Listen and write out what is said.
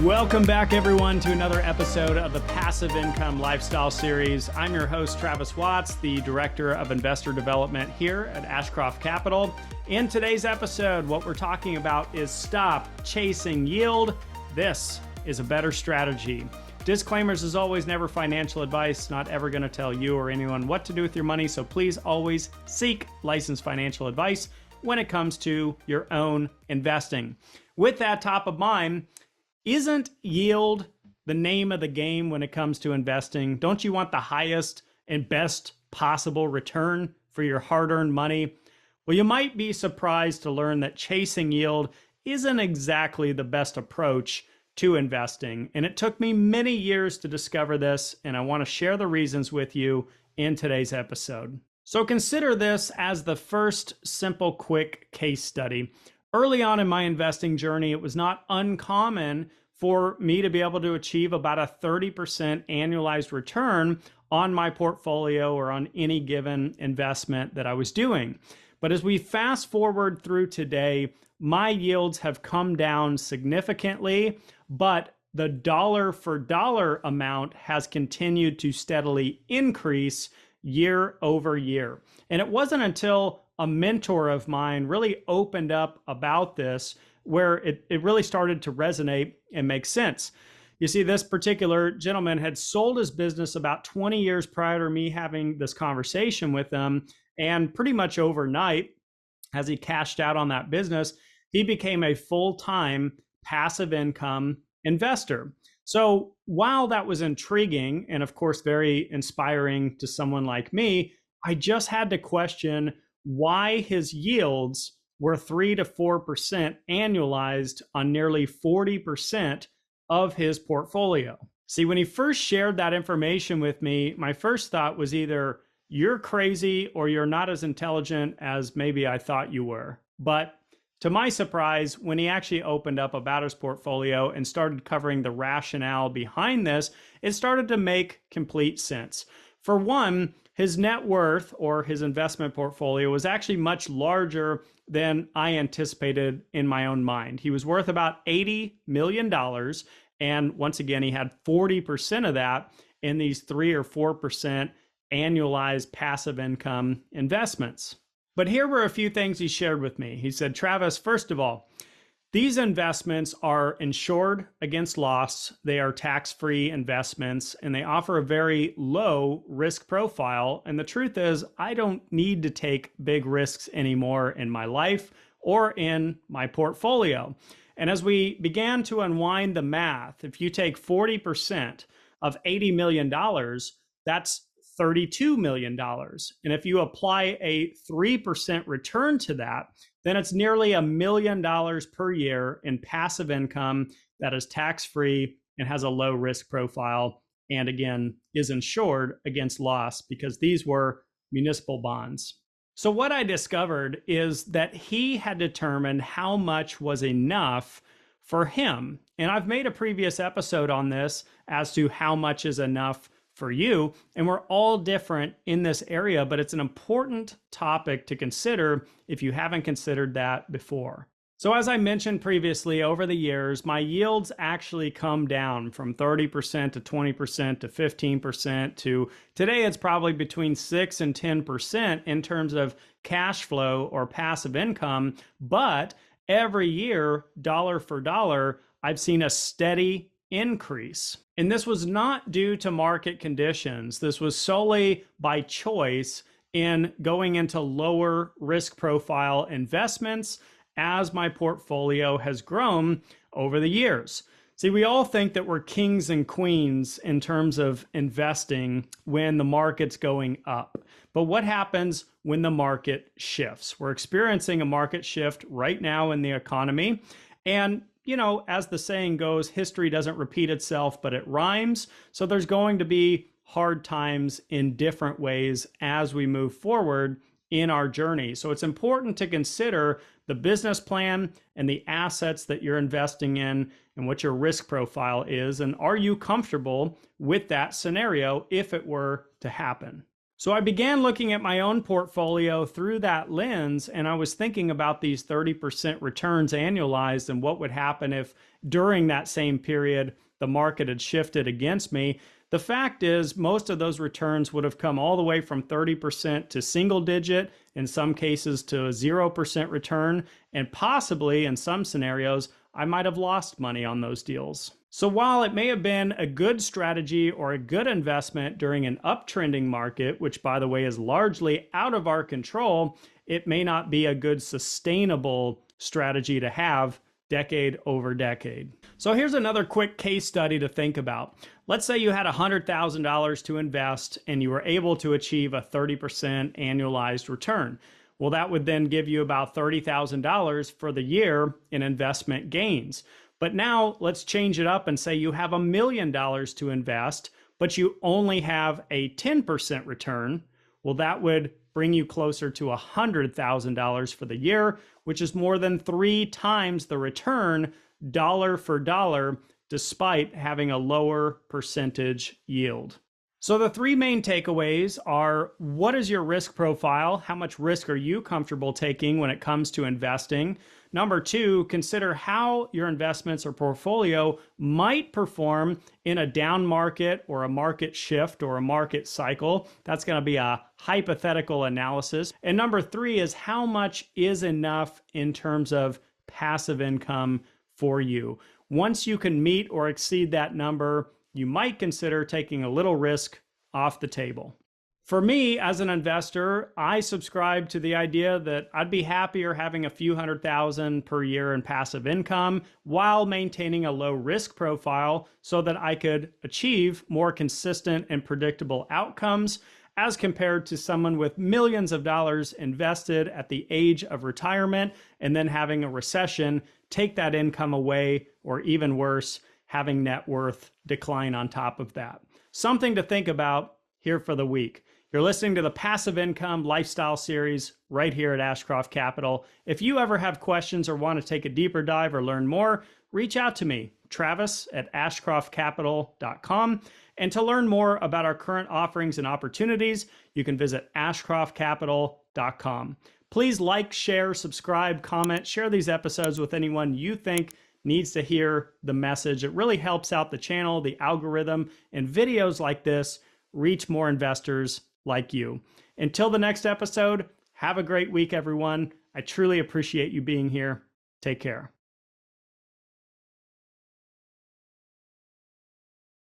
Welcome back, everyone, to another episode of the Passive Income Lifestyle Series. I'm your host, Travis Watts, the Director of Investor Development here at Ashcroft Capital. In today's episode, what we're talking about is stop chasing yield. This is a better strategy. Disclaimers, as always, never financial advice, not ever going to tell you or anyone what to do with your money. So please always seek licensed financial advice when it comes to your own investing. With that top of mind, isn't yield the name of the game when it comes to investing? Don't you want the highest and best possible return for your hard-earned money? Well, you might be surprised to learn that chasing yield isn't exactly the best approach to investing. And it took me many years to discover this, and I want to share the reasons with you in today's episode. So consider this as the first simple, quick case study. Early on in my investing journey, it was not uncommon for me to be able to achieve about a 30% annualized return on my portfolio or on any given investment that I was doing. But as we fast forward through today, my yields have come down significantly, but the dollar for dollar amount has continued to steadily increase year over year. And it wasn't until a mentor of mine really opened up about this where it really started to resonate and make sense. You see, this particular gentleman had sold his business about 20 years prior to me having this conversation with him. And pretty much overnight, as he cashed out on that business, he became a full-time passive income investor. So while that was intriguing and of course very inspiring to someone like me, I just had to question why his yields were 3 to 4% annualized on nearly 40% of his portfolio. See, when he first shared that information with me, my first thought was either you're crazy or you're not as intelligent as maybe I thought you were. But to my surprise, when he actually opened up about his portfolio and started covering the rationale behind this, it started to make complete sense. For one, his net worth or his investment portfolio was actually much larger than I anticipated in my own mind. He was worth about $80 million. And once again, he had 40% of that in these 3 or 4% annualized passive income investments. But here were a few things he shared with me. He said, Travis, first of all, these investments are insured against loss. They are tax-free investments, and they offer a very low risk profile. And the truth is, I don't need to take big risks anymore in my life or in my portfolio. And as we began to unwind the math, if you take 40% of $80 million, that's $32 million. And if you apply a 3% return to that, then it's nearly $1 million per year in passive income that is tax-free and has a low risk profile. And again, is insured against loss because these were municipal bonds. So what I discovered is that he had determined how much was enough for him. And I've made a previous episode on this as to how much is enough for you. And we're all different in this area, but it's an important topic to consider if you haven't considered that before. So as I mentioned previously, over the years, my yields actually come down from 30% to 20% to 15% to today it's probably between 6 and 10% in terms of cash flow or passive income. But every year, dollar for dollar, I've seen a steady increase. And this was not due to market conditions. This was solely by choice in going into lower risk profile investments as my portfolio has grown over the years. See, we all think that we're kings and queens in terms of investing when the market's going up. But what happens when the market shifts? We're experiencing a market shift right now in the economy. And you know, as the saying goes, history doesn't repeat itself, but it rhymes. So there's going to be hard times in different ways as we move forward in our journey. So it's important to consider the business plan and the assets that you're investing in and what your risk profile is. And are you comfortable with that scenario if it were to happen? So I began looking at my own portfolio through that lens, and I was thinking about these 30% returns annualized and what would happen if during that same period the market had shifted against me. The fact is, most of those returns would have come all the way from 30% to single digit, in some cases to a 0% return, and possibly in some scenarios, I might have lost money on those deals. So while it may have been a good strategy or a good investment during an uptrending market, which by the way is largely out of our control, it may not be a good sustainable strategy to have decade over decade. So here's another quick case study to think about. Let's say you had $100,000 to invest and you were able to achieve a 30% annualized return. Well, that would then give you about $30,000 for the year in investment gains. But now let's change it up and say you have $1 million to invest, but you only have a 10% return. Well, that would bring you closer to $100,000 for the year, which is more than 3 times the return dollar for dollar, despite having a lower percentage yield. So the 3 main takeaways are: what is your risk profile? How much risk are you comfortable taking when it comes to investing? Number 2, consider how your investments or portfolio might perform in a down market or a market shift or a market cycle. That's going to be a hypothetical analysis. And number 3 is how much is enough in terms of passive income for you. Once you can meet or exceed that number, you might consider taking a little risk off the table. For me, as an investor, I subscribe to the idea that I'd be happier having a few $100,000 per year in passive income while maintaining a low risk profile so that I could achieve more consistent and predictable outcomes as compared to someone with millions of dollars invested at the age of retirement and then having a recession take that income away, or even worse, having net worth decline on top of that. Something to think about here for the week. You're listening to the Passive Income Lifestyle Series right here at Ashcroft Capital. If you ever have questions or want to take a deeper dive or learn more, reach out to me, Travis at ashcroftcapital.com. And to learn more about our current offerings and opportunities, you can visit ashcroftcapital.com. Please like, share, subscribe, comment, share these episodes with anyone you think needs to hear the message. It really helps out the channel, the algorithm, and videos like this reach more investors like you. Until the next episode, have a great week, everyone. I truly appreciate you being here. Take care.